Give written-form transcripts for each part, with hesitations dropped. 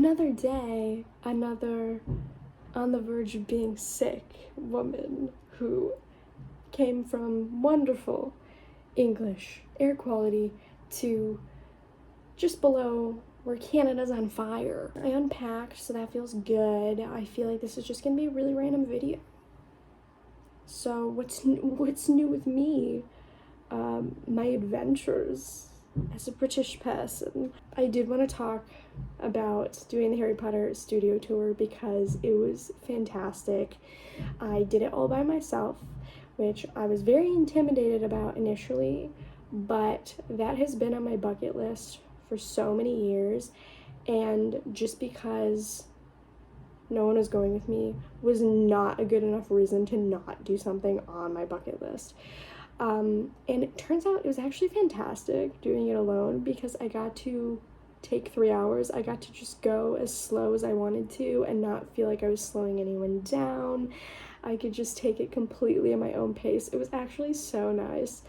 another day, another on the verge of being sick woman who came from wonderful English air quality to just below where Canada's on fire. I unpacked, so that feels good. I feel like this is just gonna be a really random video. So what's new with me? My adventures as a British person. I did want to talk about doing the Harry Potter studio tour because it was fantastic. I did it all by myself, which I was very intimidated about initially, but that has been on my bucket list for so many years, and just because no one was going with me was not a good enough reason to not do something on my bucket list. And it turns out it was actually fantastic doing it alone because I got to take 3 hours. I got to just go as slow as I wanted to and not feel like I was slowing anyone down. I could just take it completely at my own pace. It was actually so nice.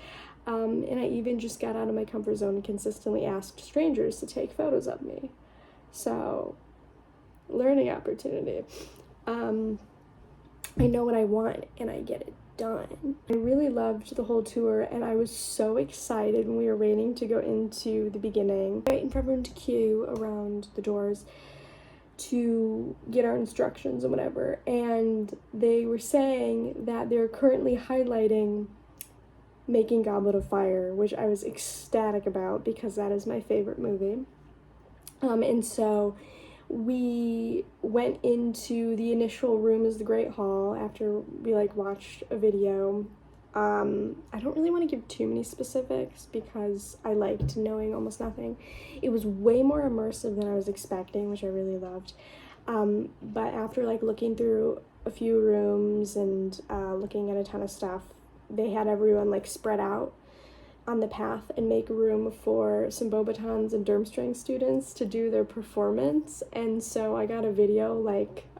And I even just got out of my comfort zone and consistently asked strangers to take photos of me. So, learning opportunity. I know what I want and I get it done. I really loved the whole tour, and I was so excited when we were waiting to go into the beginning, waiting for everyone to queue around the doors to get our instructions and whatever, and they were saying that they're currently highlighting Making Goblet of Fire, which I was ecstatic about because that is my favorite movie. And so we went into the initial room as the Great Hall after we watched a video. I don't really want to give too many specifics because I liked knowing almost nothing. It was way more immersive than I was expecting, which I really loved. But after looking through a few rooms and looking at a ton of stuff, they had everyone spread out on the path and make room for some Beauxbatons and Durmstrang students to do their performance. And so I got a video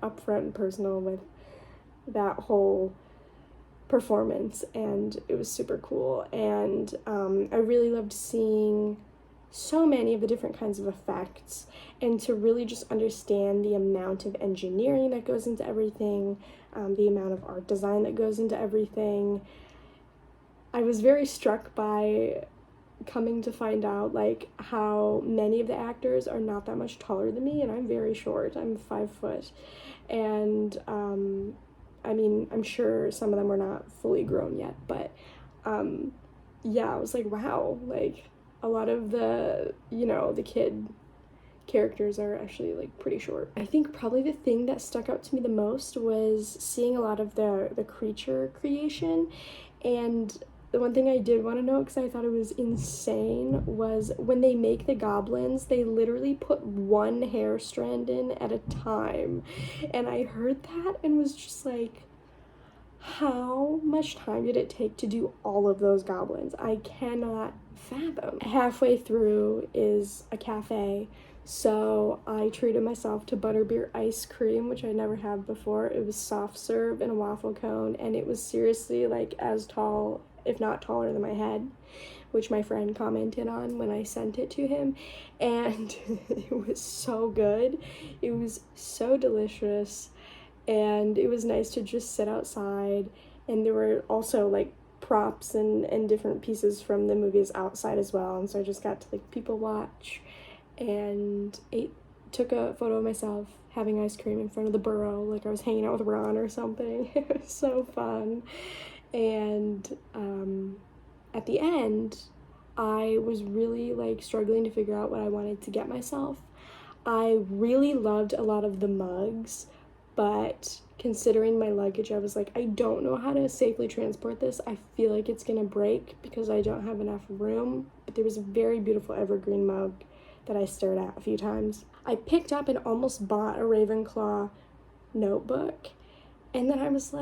up front and personal with that whole performance, and it was super cool. And I really loved seeing so many of the different kinds of effects and to really just understand the amount of engineering that goes into everything, the amount of art design that goes into everything. I was very struck by coming to find out how many of the actors are not that much taller than me, and I'm very short. I'm 5 foot, and I mean, I'm sure some of them were not fully grown yet, but yeah, I was wow, a lot of the the kid characters are actually pretty short. I think probably the thing that stuck out to me the most was seeing a lot of the creature creation. And the one thing I did want to know, because I thought it was insane, was when they make the goblins, they literally put one hair strand in at a time. And I heard that and was just how much time did it take to do all of those goblins? I cannot fathom. Halfway through is a cafe, so I treated myself to butterbeer ice cream, which I never had before. It was soft serve in a waffle cone, and it was seriously as tall, if not taller than my head, which my friend commented on when I sent it to him, and it was so good. It was so delicious, and it was nice to just sit outside, and there were also props and different pieces from the movies outside as well, and so I just got to people watch and took a photo of myself having ice cream in front of the burrow I was hanging out with Ron or something. It was so fun. And at the end, I was really struggling to figure out what I wanted to get myself. I really loved a lot of the mugs, but considering my luggage, I was I don't know how to safely transport this. I feel like it's gonna break because I don't have enough room. But there was a very beautiful evergreen mug that I stared at a few times. I picked up and almost bought a Ravenclaw notebook, and then I was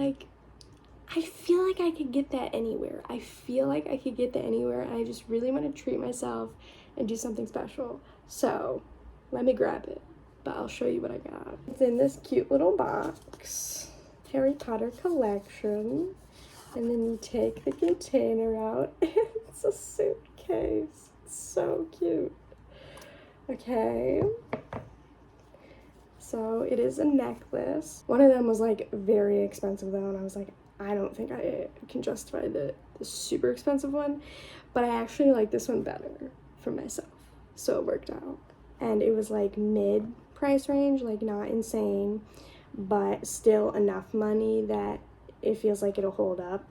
I feel like I could get that anywhere. I feel like I could get that anywhere, and I just really want to treat myself and do something special. So let me grab it, but I'll show you what I got. It's in this cute little box, Harry Potter collection, and then you take the container out. It's a suitcase. It's so cute. Okay. So it is a necklace. One of them was like very expensive though, and I was like, I don't think I can justify the super expensive one, but I actually like this one better for myself, so it worked out. And it was like mid price range, like not insane, but still enough money that it feels like it'll hold up.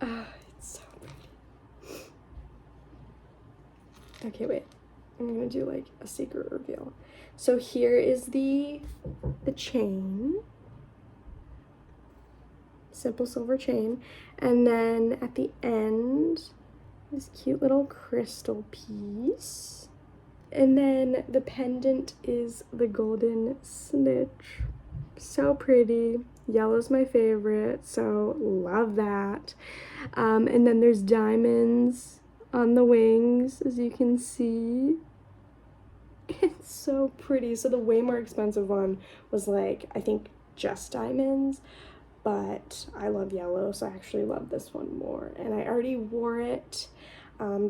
It's so pretty. Okay, wait, I'm gonna do like a secret reveal. So here is the chain, simple silver chain, and then at the end, this cute little crystal piece. And then the pendant is the golden snitch. So pretty. Yellow's my favorite, so love that. And then there's diamonds on the wings, as you can see. It's so pretty. So the way more expensive one was like, I think just diamonds, but I love yellow, so I actually love this one more. And I already wore it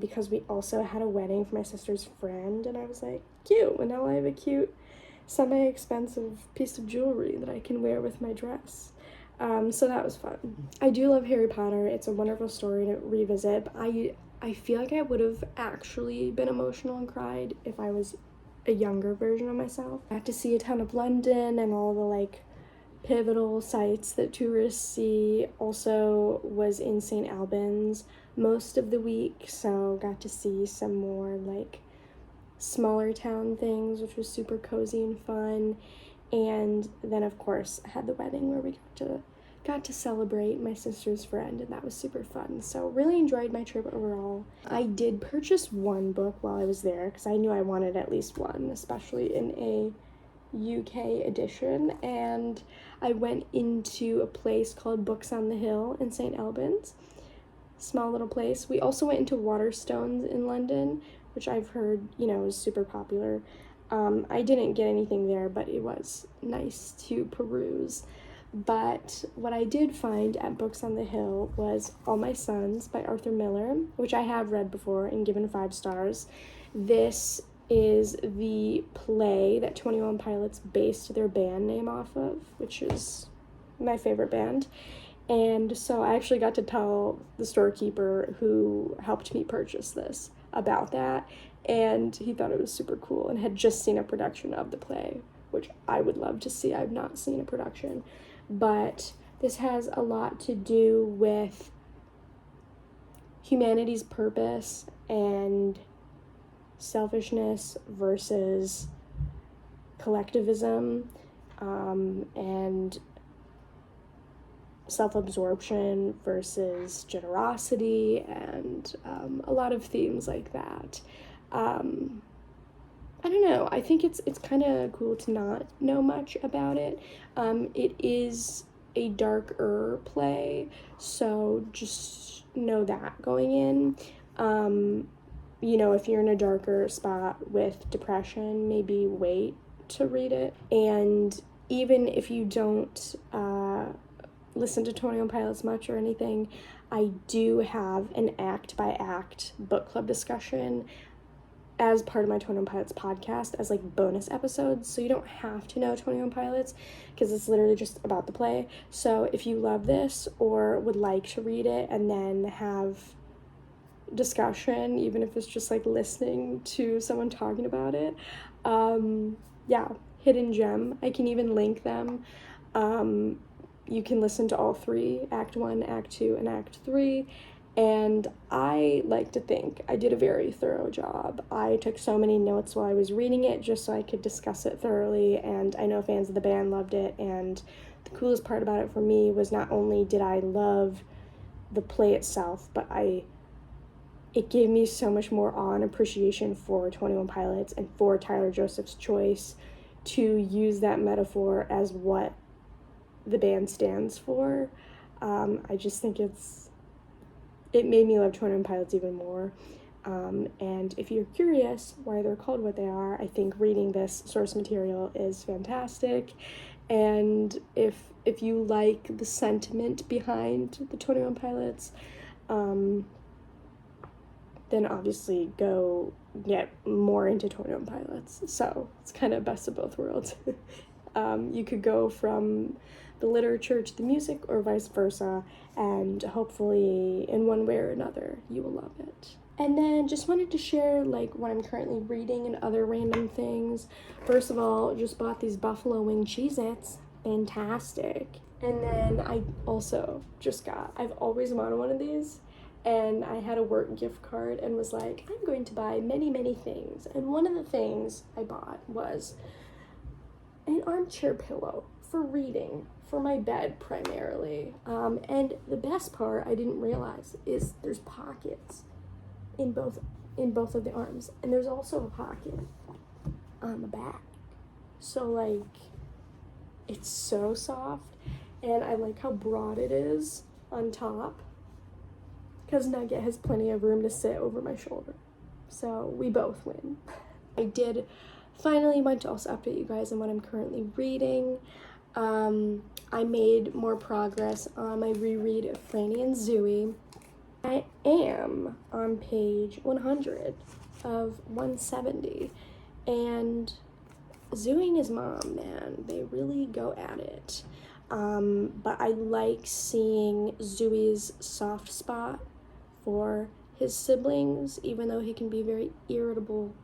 because we also had a wedding for my sister's friend, and I was like, cute. And now I have a cute, semi-expensive piece of jewelry that I can wear with my dress. So that was fun. I do love Harry Potter. It's a wonderful story to revisit, but I feel like I would have actually been emotional and cried if I was a younger version of myself. I got to see a ton of London and all the like pivotal sites that tourists see. Also was in St. Albans most of the week, so got to see some more like smaller town things, which was super cozy and fun. And then of course I had the wedding where we got to celebrate my sister's friend, and that was super fun. So really enjoyed my trip overall. I did purchase one book while I was there because I knew I wanted at least one, especially in a UK edition, and I went into a place called Books on the Hill in St. Albans. Small little place. We also went into Waterstones in London, which I've heard, is super popular. I didn't get anything there, but it was nice to peruse. But what I did find at Books on the Hill was All My Sons by Arthur Miller, which I have read before and given 5 stars. This is the play that 21 Pilots based their band name off of, which is my favorite band. And so I actually got to tell the storekeeper who helped me purchase this about that, and he thought it was super cool and had just seen a production of the play, which I would love to see. I've not seen a production, but this has a lot to do with humanity's purpose and selfishness versus collectivism, and self-absorption versus generosity, and a lot of themes like that. I don't know, I think it's kind of cool to not know much about it. It is a darker play, so just know that going in. If you're in a darker spot with depression, maybe wait to read it. And even if you don't listen to 21 Pilots much or anything, I do have an act by act book club discussion as part of my 21 Pilots podcast as like bonus episodes, so you don't have to know 21 Pilots because it's literally just about the play. So if you love this or would like to read it and then have discussion, even if it's just like listening to someone talking about it, hidden gem. I can even link them. You can listen to all 3, Act 1, Act 2, and Act 3, and I like to think I did a very thorough job. I took so many notes while I was reading it just so I could discuss it thoroughly, and I know fans of the band loved it, and the coolest part about it for me was not only did I love the play itself, but it gave me so much more awe and appreciation for 21 Pilots and for Tyler Joseph's choice to use that metaphor as what the band stands for. I just think it made me love 21 Pilots even more. And if you're curious why they're called what they are, I think reading this source material is fantastic. And if you like the sentiment behind the 21 Pilots, then obviously go get more into Tornado Pilots. So it's kind of best of both worlds. You could go from the literature to the music or vice versa, and hopefully in one way or another you will love it. And then just wanted to share like what I'm currently reading and other random things. First of all, just bought these buffalo wing Cheez-Its. Fantastic. And then I also I've always wanted one of these, and I had a work gift card and was like, I'm going to buy many, many things. And one of the things I bought was an armchair pillow for reading, for my bed primarily. And the best part I didn't realize is there's pockets in both of the arms, and there's also a pocket on the back. So like, it's so soft, and I like how broad it is on top, because Nugget has plenty of room to sit over my shoulder. So we both win. I did finally want to also update you guys on what I'm currently reading. I made more progress on my reread of Franny and Zooey. I am on page 100 of 170, and Zooey and his mom, man, they really go at it. But I like seeing Zooey's soft spot for his siblings, even though he can be a very irritable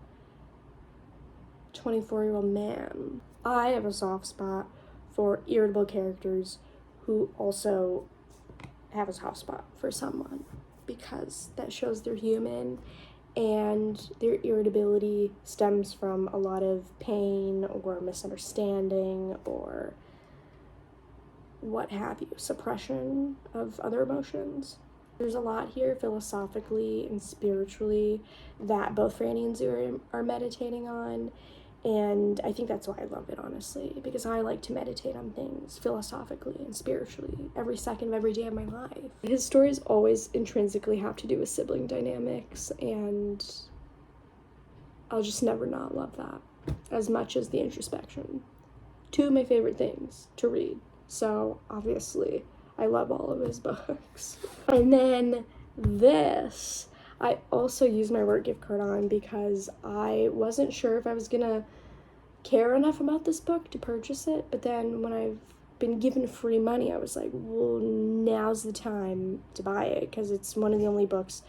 24-year-old man. I have a soft spot for irritable characters who also have a soft spot for someone, because that shows they're human, and their irritability stems from a lot of pain or misunderstanding or what have you, suppression of other emotions. There's a lot here philosophically and spiritually that both Franny and Zooey are meditating on, and I think that's why I love it, honestly, because I like to meditate on things philosophically and spiritually every second of every day of my life. His stories always intrinsically have to do with sibling dynamics, and I'll just never not love that as much as the introspection. Two of my favorite things to read, so obviously I love all of his books. And then this, I also used my work gift card on because I wasn't sure if I was gonna care enough about this book to purchase it, but then when I've been given free money, I was like, well, now's the time to buy it, because it's one of the only books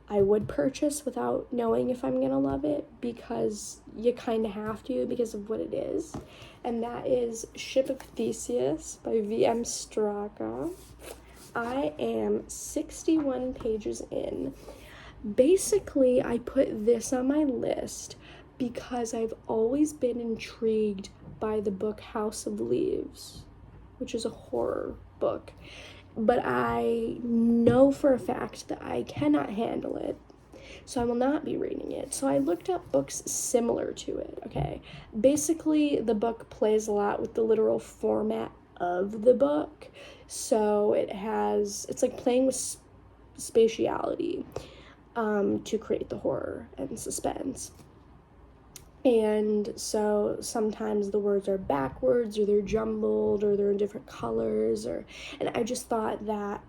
I would purchase without knowing if I'm gonna love it, because you kind of have to because of what it is. And that is Ship of Theseus by V.M. Straka. I am 61 pages in. Basically, I put this on my list because I've always been intrigued by the book House of Leaves, which is a horror book. But I know for a fact that I cannot handle it, so I will not be reading it. So I looked up books similar to it, okay? Basically, the book plays a lot with the literal format of the book. So it's like playing with spatiality to create the horror and suspense. And so sometimes the words are backwards, or they're jumbled, or they're in different colors, and I just thought that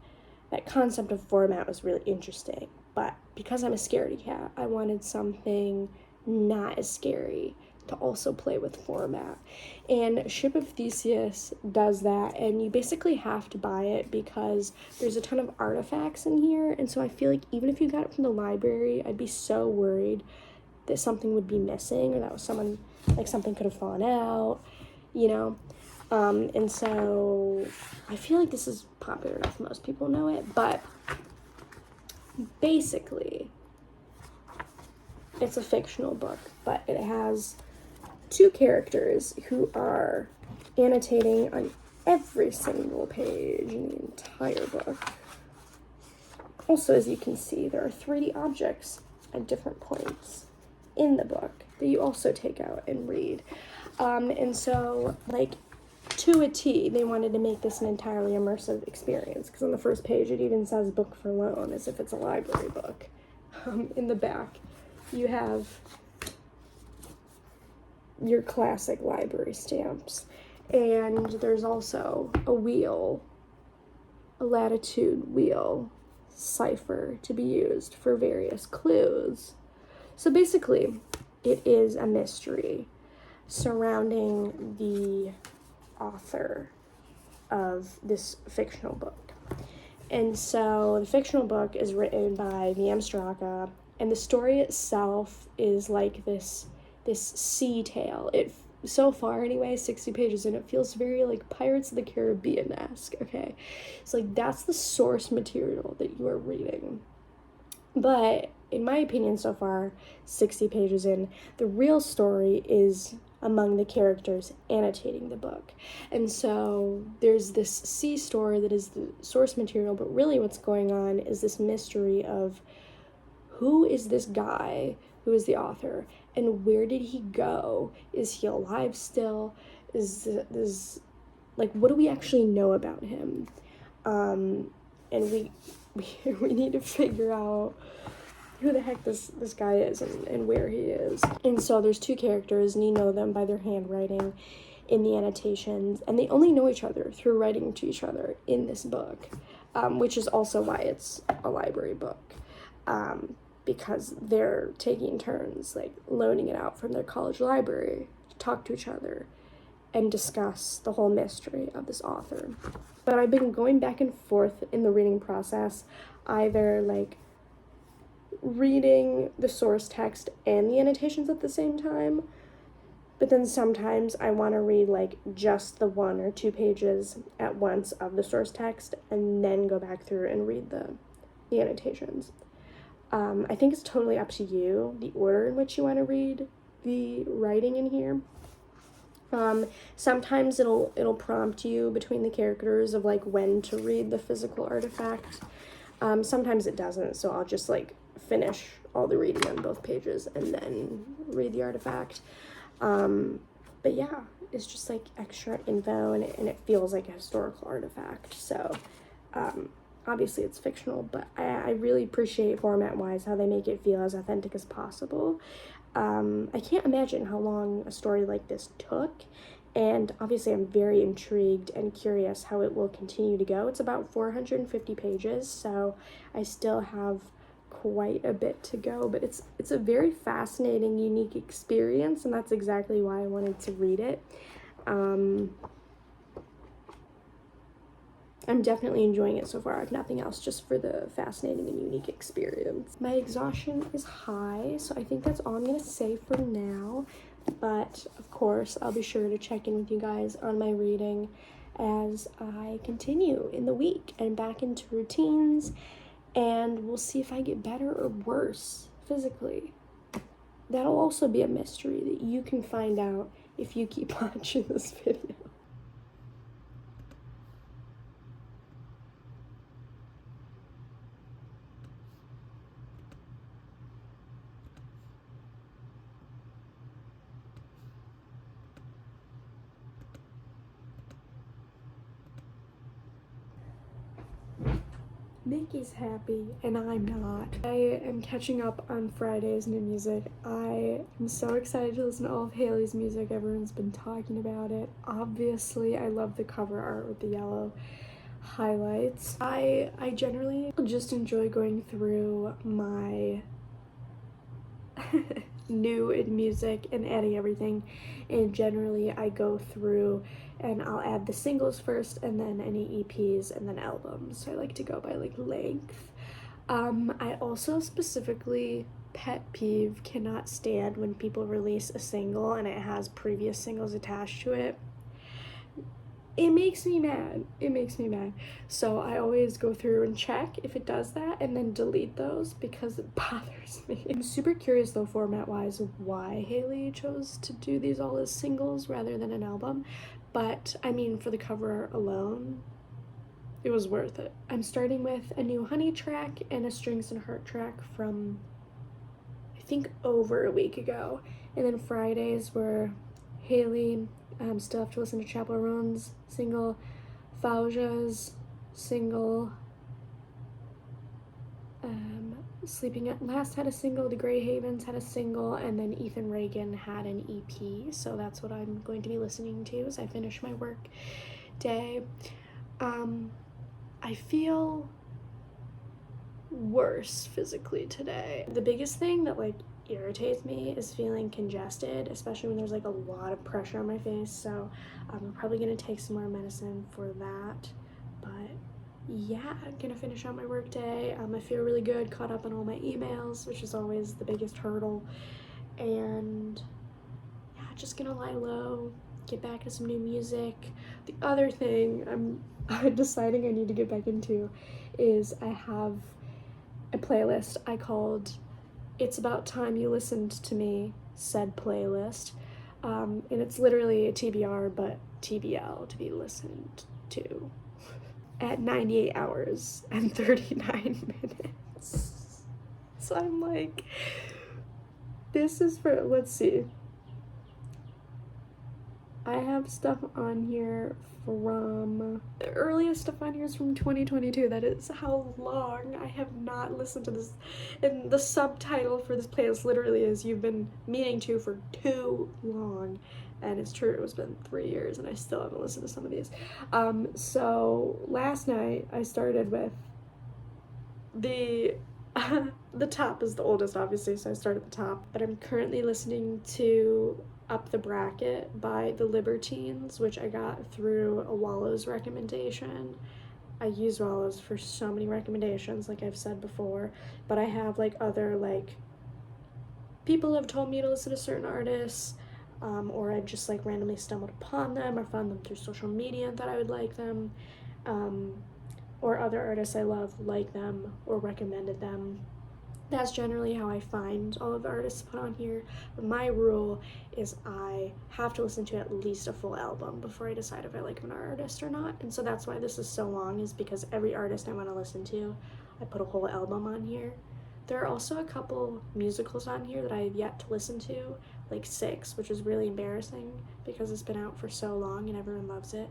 concept of format was really interesting. But because I'm a scaredy cat, I wanted something not as scary to also play with format. And Ship of Theseus does that, and you basically have to buy it because there's a ton of artifacts in here, and so I feel like even if you got it from the library, I'd be so worried that something would be missing, or that was something could have fallen out, you know? And so I feel like this is popular enough, most people know it, but basically it's a fictional book, but it has two characters who are annotating on every single page in the entire book. Also, as you can see, there are 3D objects at different points in the book that you also take out and read. And so, like, to a T, they wanted to make this an entirely immersive experience, because on the first page it even says book for loan, as if it's a library book. In the back, you have your classic library stamps, and there's also a wheel, a latitude wheel, cipher to be used for various clues. So basically, it is a mystery surrounding the author of this fictional book. And so the fictional book is written by V.M. Straka, and the story itself is like this sea tale. So far anyway, 60 pages, and it feels very like Pirates of the Caribbean-esque, okay? So like that's the source material that you are reading. But in my opinion so far, 60 pages in, the real story is among the characters annotating the book. And so there's this sea story that is the source material, but really what's going on is this mystery of who is this guy who is the author, and where did he go? Is he alive still? Is like, what do we actually know about him? And we need to figure out who the heck this guy is and where he is. And so there's two characters, and you know them by their handwriting in the annotations, and they only know each other through writing to each other in this book, which is also why it's a library book, because they're taking turns like loaning it out from their college library to talk to each other and discuss the whole mystery of this author. But I've been going back and forth in the reading process, either like reading the source text and the annotations at the same time, but then sometimes I want to read like just the 1 or 2 pages at once of the source text and then go back through and read the annotations. I think it's totally up to you, the order in which you want to read the writing in here. Sometimes it'll prompt you between the characters of like when to read the physical artifact. Sometimes it doesn't, so I'll just like finish all the reading on both pages and then read the artifact. But yeah, it's just like extra info, and it feels like a historical artifact. So obviously it's fictional, but I really appreciate format-wise how they make it feel as authentic as possible. I can't imagine how long a story like this took, and obviously I'm very intrigued and curious how it will continue to go. It's about 450 pages, so I still have quite a bit to go, but it's a very fascinating, unique experience, and that's exactly why I wanted to read it. I'm definitely enjoying it so far, if nothing else, just for the fascinating and unique experience. My exhaustion is high, so I think that's all I'm gonna say for now. But of course, I'll be sure to check in with you guys on my reading as I continue in the week and back into routines, and we'll see if I get better or worse physically. That'll also be a mystery that you can find out if you keep watching this video. Mickey's happy and I'm not. I am catching up on Friday's new music. I am so excited to listen to all of Haley's music. Everyone's been talking about it. Obviously, I love the cover art with the yellow highlights. I generally just enjoy going through my new in music and adding everything, and generally I go through and I'll add the singles first and then any EPs and then albums. So I like to go by like length. I also specifically pet peeve cannot stand when people release a single and it has previous singles attached to it. It makes me mad. It makes me mad. So I always go through and check if it does that and then delete those because it bothers me. I'm super curious though, format-wise, why Haley chose to do these all as singles rather than an album. But I mean, for the cover art alone, it was worth it. I'm starting with a new Honey track and a Strings and Heart track from, I think, over a week ago. And then Fridays were Haley, still have to listen to Chappell Roan's single, Fauja's single, Sleeping at Last had a single, The Grey Havens had a single, and then Ethan Reagan had an EP. So that's what I'm going to be listening to as I finish my work day. I feel worse physically today. The biggest thing that like irritates me is feeling congested, especially when there's like a lot of pressure on my face. So I'm probably gonna take some more medicine for that. But yeah, I'm gonna finish out my work day. I feel really good, caught up on all my emails, which is always the biggest hurdle. And yeah, just gonna lie low, get back to some new music. The other thing I'm deciding I need to get back into is I have a playlist I called It's About Time You Listened to Me, said playlist. And it's literally a TBR, but TBL, to be listened to, at 98 hours and 39 minutes. So I'm like, this is for, let's see. I have stuff on here from, the earliest stuff on here is from 2022. That is how long I have not listened to this. And the subtitle for this playlist literally is "You've been meaning to for too long." And it's true, it's been 3 years and I still haven't listened to some of these. So last night I started with the the top is the oldest, obviously, so I started at the top. But I'm currently listening to Up the Bracket by the Libertines, which I got through a Wallows recommendation. I use Wallows for so many recommendations, like I've said before, but I have like other like people have told me to listen to certain artists, or I just like randomly stumbled upon them or found them through social media and thought I would like them, or other artists I love like them or recommended them. That's generally how I find all of the artists put on here. But my rule is I have to listen to at least a full album before I decide if I like an artist or not. And so that's why this is so long, is because every artist I want to listen to, I put a whole album on here. There are also a couple musicals on here that I have yet to listen to, like 6, which is really embarrassing because it's been out for so long and everyone loves it.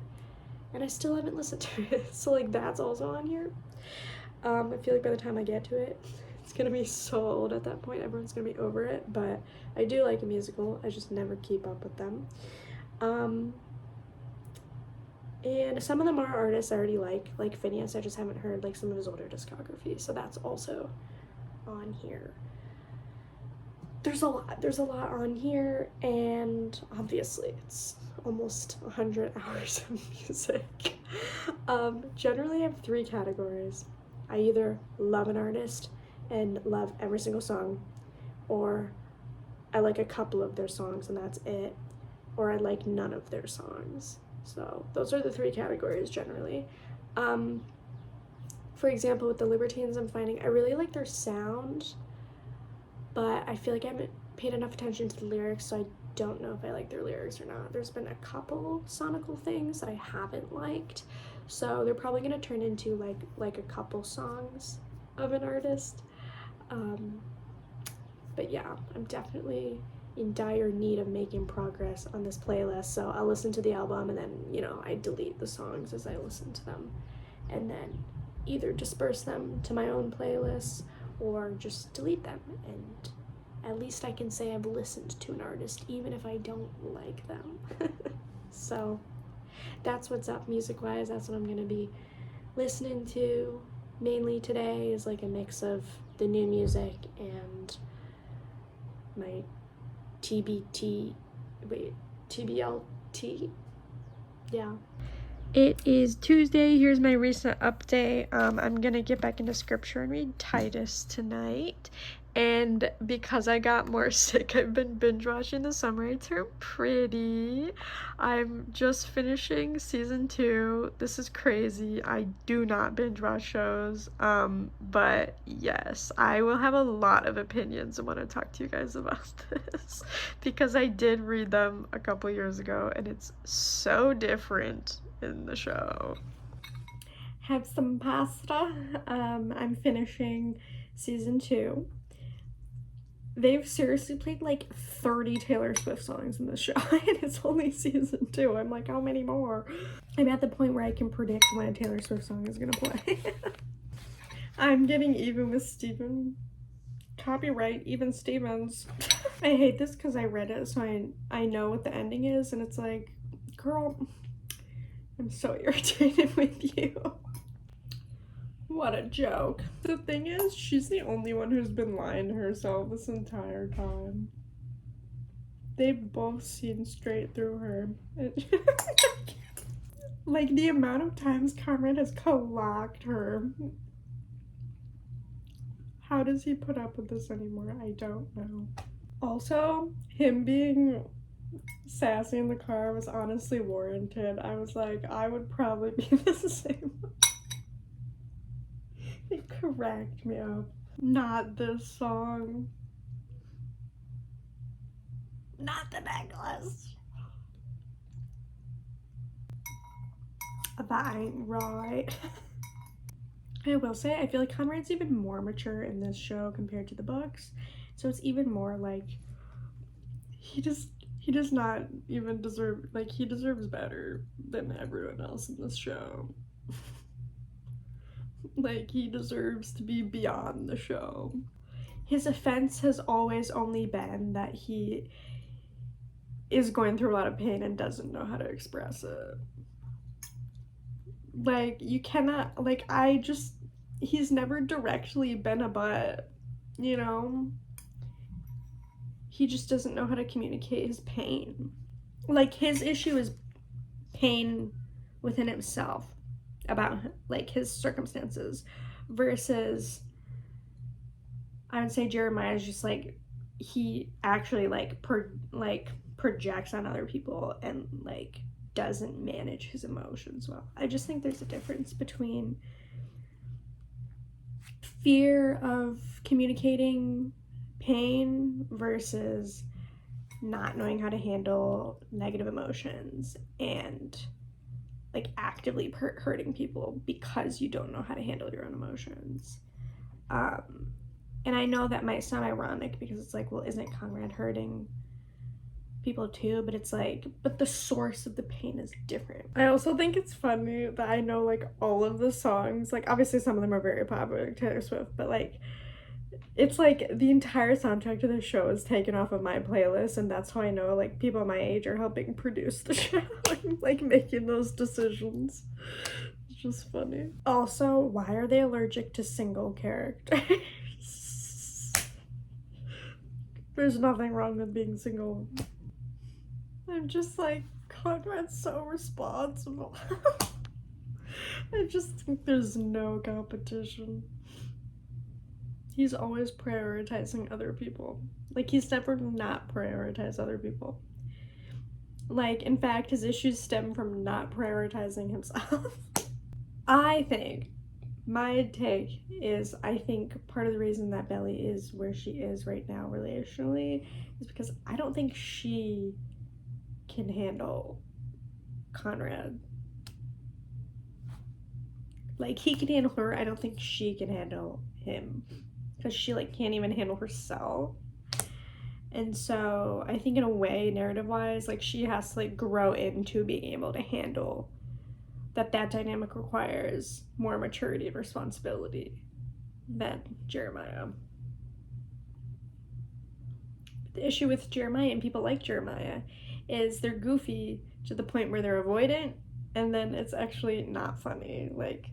And I still haven't listened to it, so like that's also on here. I feel like by the time I get to it, it's gonna be so old at that point, everyone's gonna be over it, but I do like a musical, I just never keep up with them. And some of them are artists I already like Phineas, I just haven't heard like some of his older discography, so that's also on here. There's a lot on here, and obviously it's almost 100 hours of music. Generally I have 3 categories. I either love an artist and love every single song, or I like a couple of their songs and that's it, or I like none of their songs. So those are the 3 categories generally. For example, with the Libertines, I'm finding I really like their sound, but I feel like I haven't paid enough attention to the lyrics, so I don't know if I like their lyrics or not. There's been a couple sonical things that I haven't liked, so they're probably gonna turn into like a couple songs of an artist. But yeah, I'm definitely in dire need of making progress on this playlist, so I'll listen to the album and then, you know, I delete the songs as I listen to them, and then either disperse them to my own playlists or just delete them, and at least I can say I've listened to an artist even if I don't like them. So that's what's up music-wise. That's what I'm gonna be listening to mainly today, is like a mix of the new music and my TBLT. Yeah. It is Tuesday. Here's my recent update. I'm gonna get back into scripture and read Titus tonight. And because I got more sick, I've been binge watching The Summer I Turned Pretty. I'm just finishing season 2. This is crazy. I do not binge watch shows. But yes, I will have a lot of opinions and want to talk to you guys about this because I did read them a couple years ago and it's so different in the show. Have some pasta. I'm finishing season 2. They've seriously played like 30 Taylor Swift songs in the show and it's only season 2. I'm like, how many more? I'm at the point where I can predict when a Taylor Swift song is gonna play. I'm getting even with Steven. Copyright, even Stevens. I hate this because I read it, so I know what the ending is, and it's like, girl, I'm so irritated with you. What a joke. The thing is, she's the only one who's been lying to herself this entire time. They've both seen straight through her. Like, the amount of times Conrad has clocked her. How does he put up with this anymore? I don't know. Also, him being sassy in the car was honestly warranted. I was like, I would probably be the same. It cracked me up. Not this song. Not the necklace. That ain't right. I will say, I feel like Conrad's even more mature in this show compared to the books. So it's even more like, he does not even deserve, like, he deserves better than everyone else in this show. Like, he deserves to be beyond the show. His offense has always only been that he is going through a lot of pain and doesn't know how to express it. Like, you cannot, like, he's never directly been a butt, you know? He just doesn't know how to communicate his pain. Like, his issue is pain within himself about, like, his circumstances, versus, I would say Jeremiah is just, like, he actually, like, projects on other people and, like, doesn't manage his emotions well. I just think there's a difference between fear of communicating pain versus not knowing how to handle negative emotions and, like, actively hurting people because you don't know how to handle your own emotions. And I know that might sound ironic because it's like, well, isn't Conrad hurting people too? But it's like, but the source of the pain is different. I also think it's funny that I know, like, all of the songs, like, obviously some of them are very popular, like Taylor Swift, but, like, it's like the entire soundtrack to the show is taken off of my playlist, and that's how I know, like, people my age are helping produce the show and, like, making those decisions. It's just funny. Also, why are they allergic to single characters? There's nothing wrong with being single. I'm just like, Conrad's so responsible. I just think there's no competition. He's always prioritizing other people. Like, he's never not prioritized other people. Like, in fact, his issues stem from not prioritizing himself. I think, my take is, I think part of the reason that Belly is where she is right now relationally is because I don't think she can handle Conrad. Like, he can handle her, I don't think she can handle him. Because she, like, can't even handle herself. And so I think in a way, narrative-wise, like, she has to, like, grow into being able to handle that dynamic requires more maturity and responsibility than Jeremiah. The issue with Jeremiah and people like Jeremiah is they're goofy to the point where they're avoidant, and then it's actually not funny. Like,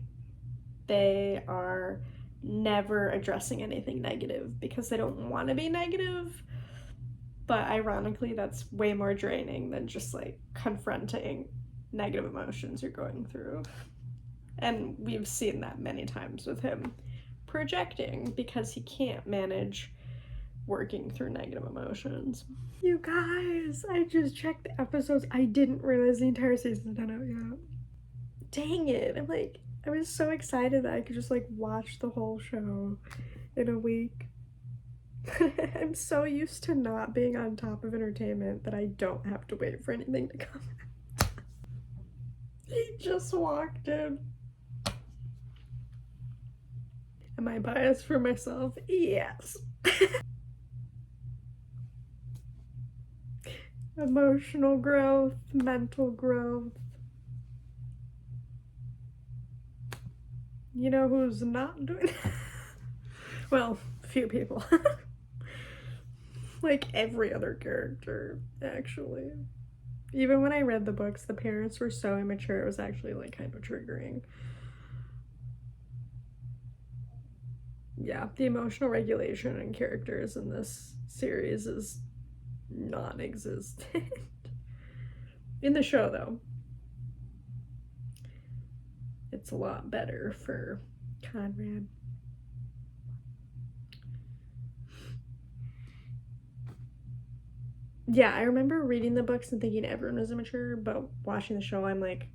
they are never addressing anything negative because they don't want to be negative, but ironically that's way more draining than just, like, confronting negative emotions you're going through. And we've seen that many times with him projecting because he can't manage working through negative emotions. You guys, I just checked the episodes. I didn't realize the entire season's not out yet. Dang it. I'm like, I was so excited that I could just, like, watch the whole show in a week. I'm so used to not being on top of entertainment that I don't have to wait for anything to come. He just walked in. Am I biased for myself? Yes. Emotional growth, mental growth. You know who's not doing that? Well, a few people. Like, every other character, actually. Even when I read the books, the parents were so immature, it was actually, like, kind of triggering. Yeah, the emotional regulation in characters in this series is non-existent. In the show, though, it's a lot better for Conrad. Yeah, I remember reading the books and thinking everyone was immature, but watching the show, I'm like,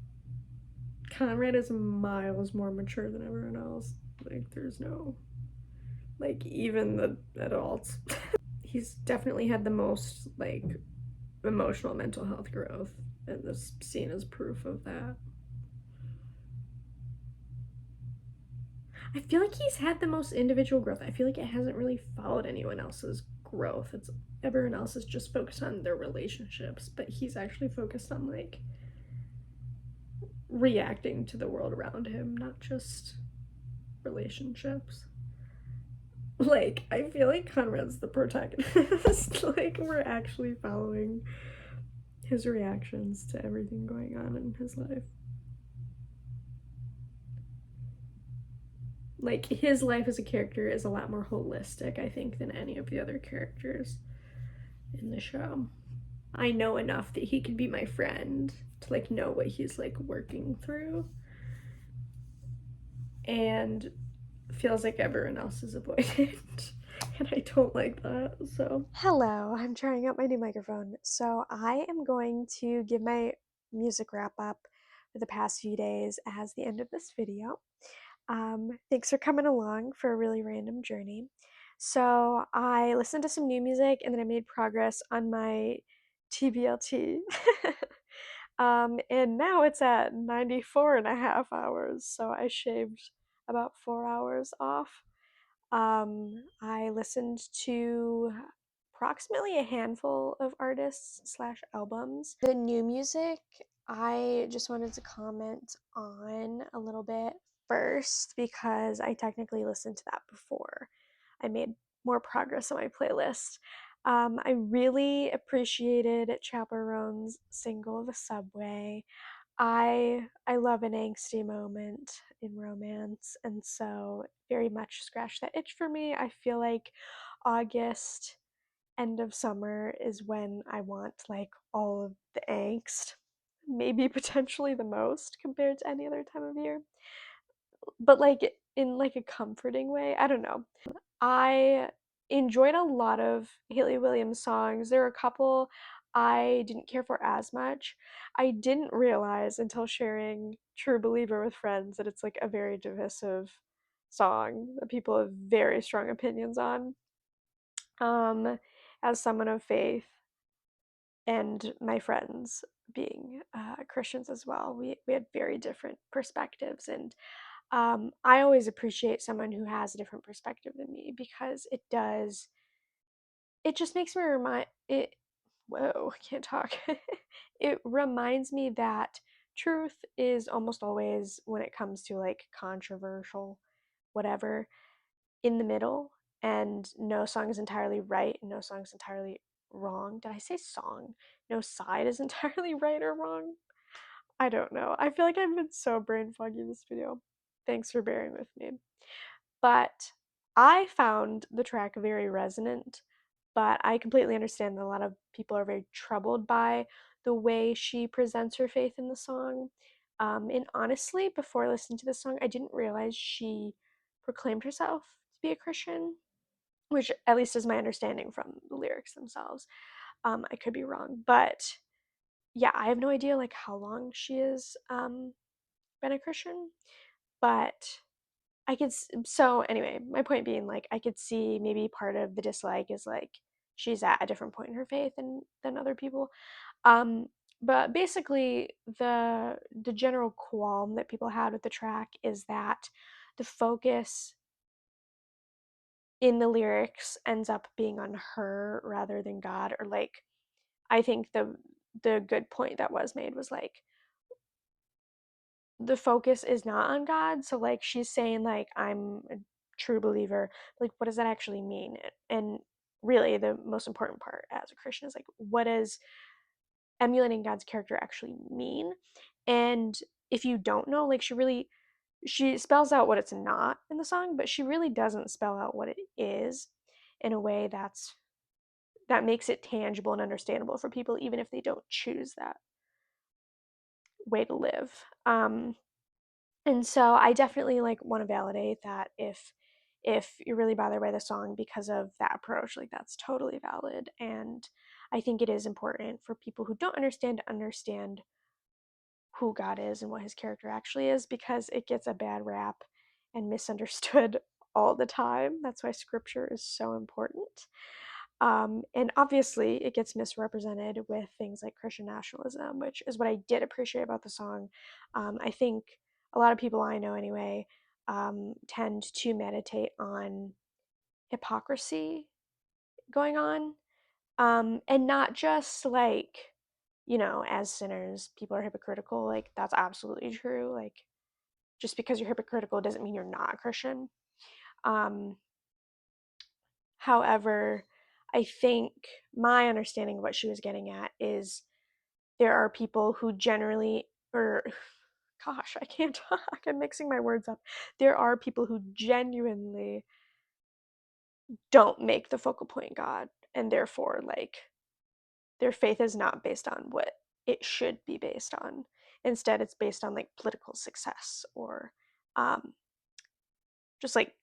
Conrad is miles more mature than everyone else. Like, there's no, like, even the adults. He's definitely had the most, like, emotional mental health growth, and this scene is proof of that. I feel like he's had the most individual growth. I feel like it hasn't really followed anyone else's growth. It's everyone else is just focused on their relationships, but he's actually focused on like reacting to the world around him, not just relationships. Like, I feel like Conrad's the protagonist. Like, we're actually following his reactions to everything going on in his life. Like, his life as a character is a lot more holistic, I think, than any of the other characters in the show. I know enough that he could be my friend to like know what he's like working through, and feels like everyone else is avoidant. And I don't like that. So hello, I'm trying out my new microphone. So I am going to give my music wrap up for the past few days as the end of this video. Thanks for coming along for a really random journey. So I listened to some new music and then I made progress on my TBLT. And now it's at 94 and a half hours, so I shaved about 4 hours off. I listened to approximately a handful of artists slash albums. The new music, I just wanted to comment on a little bit first because I technically listened to that before I made more progress on my playlist. I really appreciated Chaperone's single "The Subway." I love an angsty moment in romance, and so very much scratched that itch for me. I feel like August, end of summer, is when I want like all of the angst, maybe potentially the most compared to any other time of year, but like in like a comforting way. I don't know. I enjoyed a lot of Haley Williams songs. There were a couple I didn't care for as much. I didn't realize until sharing True Believer with friends that it's like a very divisive song that people have very strong opinions on. As someone of faith and my friends being Christians as well, we had very different perspectives, and I always appreciate someone who has a different perspective than me because it just makes me remind it. Whoa, I can't talk. It reminds me that truth is almost always, when it comes to like controversial whatever, in the middle, and no song is entirely right and no song is entirely wrong. Did I say song? No side is entirely right or wrong. I don't know. I feel like I've been so brain foggy this video. Thanks for bearing with me. But I found the track very resonant, but I completely understand that a lot of people are very troubled by the way she presents her faith in the song. And honestly, before listening to the song, I didn't realize she proclaimed herself to be a Christian, which at least is my understanding from the lyrics themselves. I could be wrong, but yeah, I have no idea like how long she has been a Christian, but I could so anyway, my point being like I could see maybe part of the dislike is like she's at a different point in her faith than other people. Um but basically the general qualm that people had with the track is that the focus in the lyrics ends up being on her rather than God, or like I think the good point that was made was like the focus is not on God. So like she's saying like I'm a true believer. Like what does that actually mean? And really the most important part as a Christian is like what does emulating God's character actually mean? And if you don't know, like she really she spells out what it's not in the song, but she really doesn't spell out what it is in a way that makes it tangible and understandable for people, even if they don't choose that way to live. And so I definitely like want to validate that if you're really bothered by the song because of that approach, like that's totally valid. And I think it is important for people who don't understand to understand who God is and what his character actually is, because it gets a bad rap and misunderstood all the time. That's why scripture is so important. And obviously, it gets misrepresented with things like Christian nationalism, which is what I did appreciate about the song. I think a lot of people I know, anyway, tend to meditate on hypocrisy going on, and not just like, as sinners, people are hypocritical. Like, that's absolutely true. Like, just because you're hypocritical doesn't mean you're not a Christian. Um, However, I think my understanding of what she was getting at is there are people who generally, or gosh, I can't talk, I'm mixing my words up. There are people who genuinely don't make the focal point God, and therefore, like, their faith is not based on what it should be based on. Instead, it's based on like political success or um, just like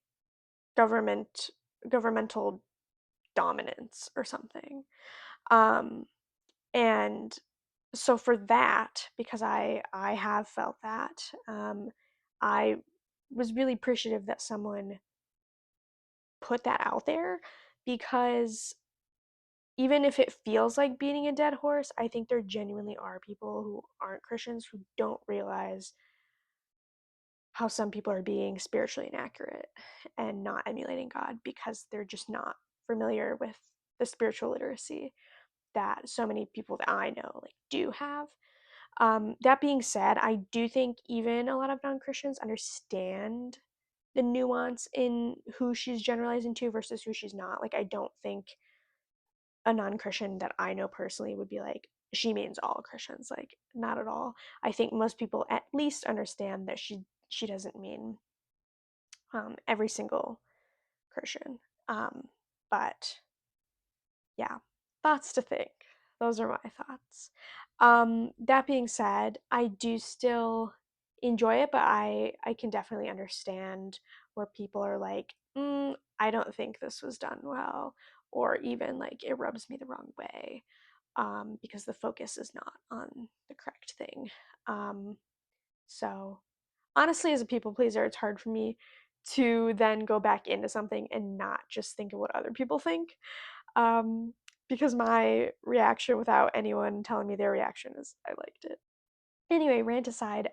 government governmental dominance or something. Um, and so for that, because I have felt that, I was really appreciative that someone put that out there, because even if it feels like beating a dead horse, I think there genuinely are people who aren't Christians who don't realize how some people are being spiritually inaccurate and not emulating God because they're just not familiar with the spiritual literacy that so many people that I know like do have. That being said, I do think even a lot of non-Christians understand the nuance in who she's generalizing to versus who she's not. Like, I don't think a non-Christian that I know personally would be like, she means all Christians. Like, not at all. I think most people at least understand that she doesn't mean every single Christian. But yeah, thoughts to think. Those are my thoughts. That being said, I do still enjoy it, but I can definitely understand where people are like, I don't think this was done well, or even like it rubs me the wrong way, because the focus is not on the correct thing. Um, so honestly, as a people pleaser, it's hard for me to then go back into something and not just think of what other people think, um, because my reaction without anyone telling me their reaction is I liked it. Anyway, rant aside,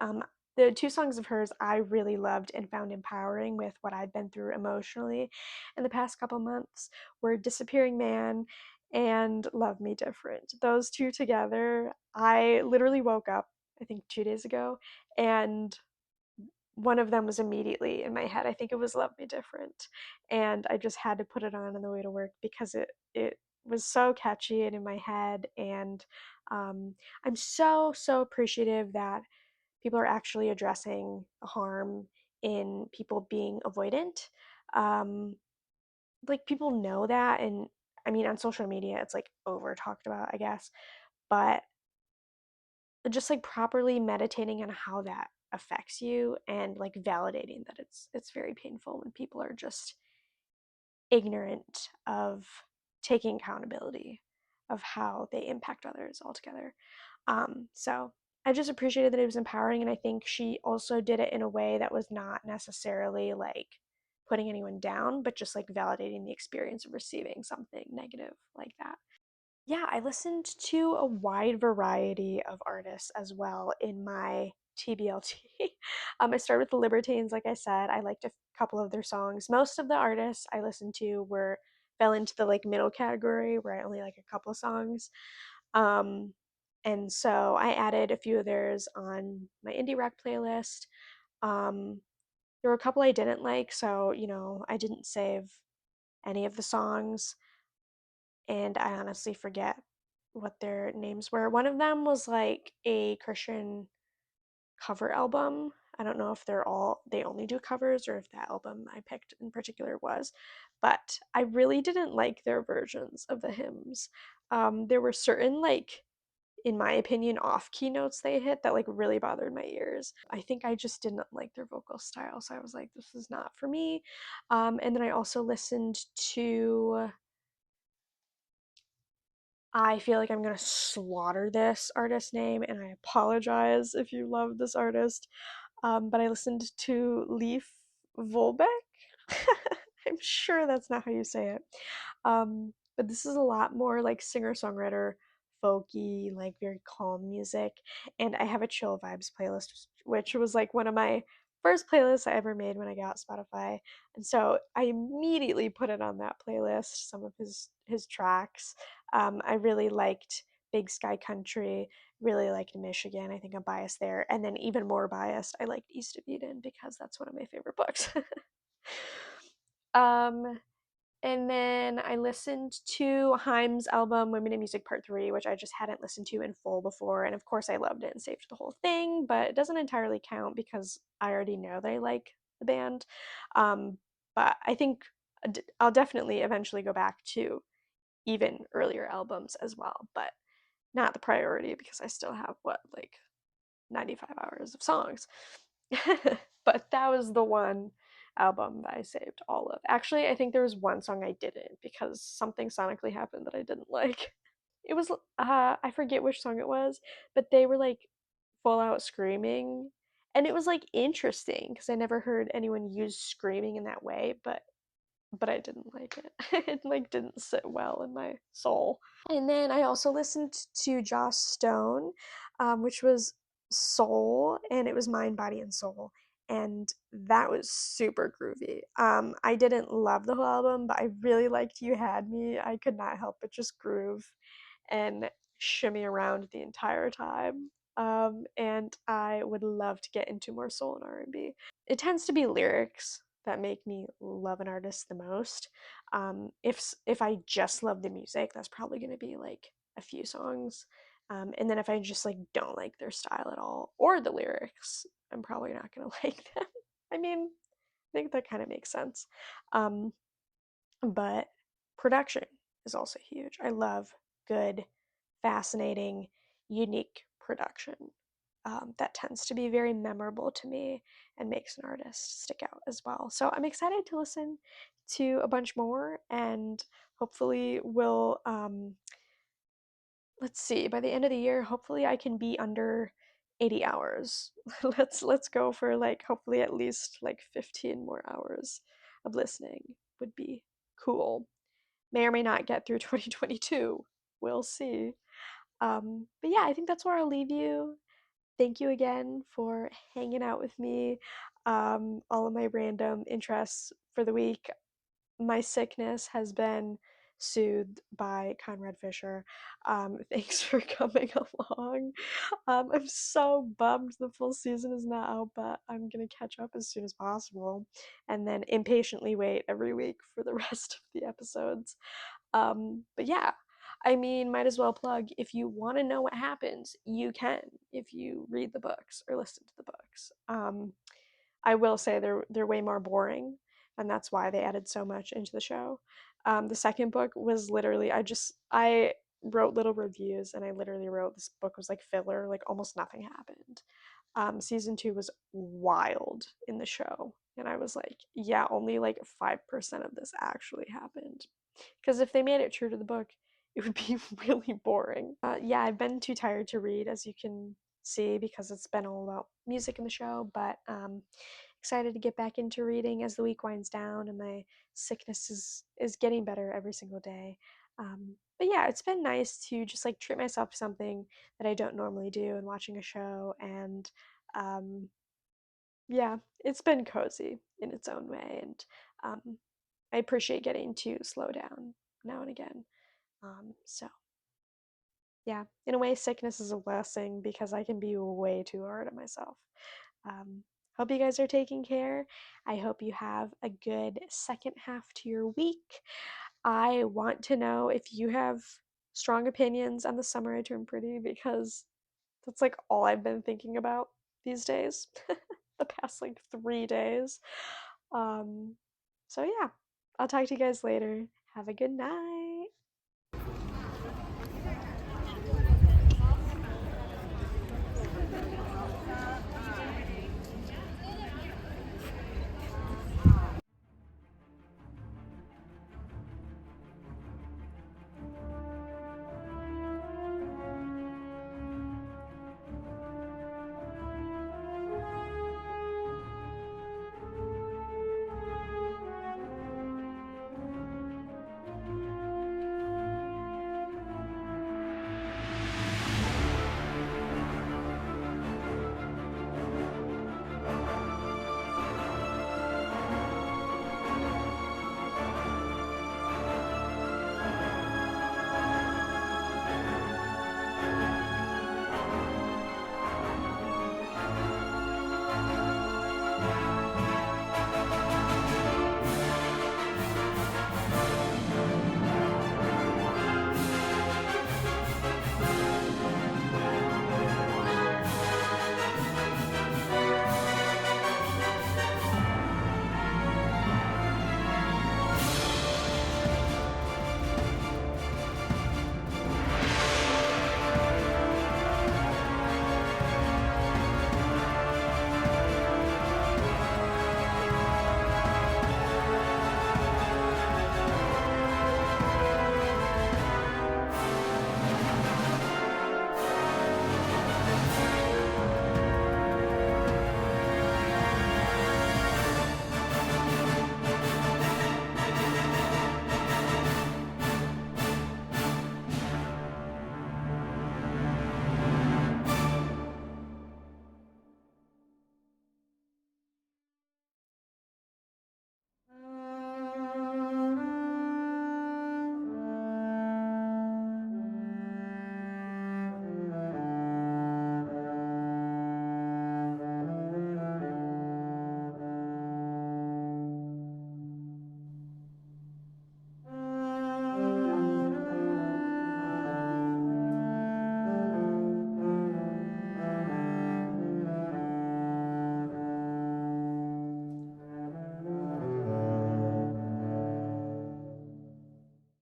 the two songs of hers I really loved and found empowering with what I'd been through emotionally in the past couple months were Disappearing Man and Love Me Different. Those two together, I literally woke up, I think 2 days ago, and one of them was immediately in my head. I think it was Love Me Different. And I just had to put it on the way to work because it was so catchy and in my head. And I'm so appreciative that people are actually addressing the harm in people being avoidant. Um, like, people know that, and I mean, on social media it's like over talked about, I guess, but just like properly meditating on how that affects you and like validating that it's very painful when people are just ignorant of taking accountability of how they impact others altogether. So I just appreciated that it was empowering, and I think she also did it in a way that was not necessarily like putting anyone down, but just like validating the experience of receiving something negative like that. Yeah, I listened to a wide variety of artists as well in my TBLT. I started with the Libertines, like I said. I liked a couple of their songs. Most of the artists I listened to were fell into the like middle category where I only like a couple songs. Um, and so I added a few of theirs on my indie rock playlist. Um, there were a couple I didn't like, so I didn't save any of the songs, and I honestly forget what their names were. One of them was like a Christian cover album. I don't know if they only do covers or if that album I picked in particular was, but I really didn't like their versions of the hymns. There were certain, like, in my opinion, off key notes they hit that like really bothered my ears. I think I just didn't like their vocal style, so I was like, this is not for me. And then I also listened to, I feel like I'm gonna slaughter this artist name, and I apologize if you love this artist. But I listened to Leaf Volbeck. I'm sure that's not how you say it. But this is a lot more like singer-songwriter, folky, like very calm music. And I have a chill vibes playlist, which was like one of my first playlists I ever made when I got Spotify. And so I immediately put it on that playlist, some of his tracks. I really liked Big Sky Country, really liked Michigan. I think I'm biased there. And then even more biased, I liked East of Eden because that's one of my favorite books. um, and then I listened to Haim's album Women in Music Part 3, which I just hadn't listened to in full before. And of course, I loved it and saved the whole thing, but it doesn't entirely count because I already know that I like the band. Um, but I think I'll definitely eventually go back to even earlier albums as well, but not the priority because I still have what, like 95 hours of songs. But that was the one album that I saved all of. Actually, I think there was one song I didn't because something sonically happened that I didn't like. It was I forget which song it was, but they were like full out screaming, and it was like interesting because I never heard anyone use screaming in that way, but I didn't like it. It like didn't sit well in my soul. And then I also listened to Joss Stone, which was Soul, and it was Mind, Body, and Soul. And that was super groovy. I didn't love the whole album, but I really liked You Had Me. I could not help but just groove and shimmy around the entire time. And I would love to get into more soul and R&B. It tends to be lyrics that make me love an artist the most. If I just love the music, that's probably going to be like a few songs. And then if I just like don't like their style at all or the lyrics, I'm probably not going to like them. I mean, I think that kind of makes sense. Um, but production is also huge. I love good, fascinating, unique production. That tends to be very memorable to me and makes an artist stick out as well. So I'm excited to listen to a bunch more, and hopefully we'll let's see, by the end of the year, hopefully I can be under 80 hours. Let's go for like hopefully at least like 15 more hours of listening would be cool. May or may not get through 2022. We'll see. But yeah, I think that's where I'll leave you. Thank you again for hanging out with me. All of my random interests for the week. My sickness has been soothed by Conrad Fisher. Thanks for coming along. I'm so bummed the full season is not out, but I'm gonna catch up as soon as possible and then impatiently wait every week for the rest of the episodes. But yeah, I mean, might as well plug if you want to know what happens, you can if you read the books or listen to the books. I will say they're way more boring, and that's why they added so much into the show. The second book was literally I wrote little reviews, and I literally wrote this book was like filler, like almost nothing happened. Season two was wild in the show, and I was like, yeah, only like 5% of this actually happened. Because if they made it true to the book, it would be really boring. Yeah, I've been too tired to read, as you can see, because it's been all about music in the show, but excited to get back into reading as the week winds down and my sickness is getting better every single day. But yeah, it's been nice to just like treat myself to something that I don't normally do and watching a show, and um, yeah, it's been cozy in its own way, and I appreciate getting to slow down now and again. So yeah, in a way, sickness is a blessing because I can be way too hard on myself. Hope you guys are taking care. I hope you have a good second half to your week. I want to know if you have strong opinions on The Summer I Turned Pretty because that's like all I've been thinking about these days. the past like 3 days. Um, so yeah, I'll talk to you guys later. Have a good night.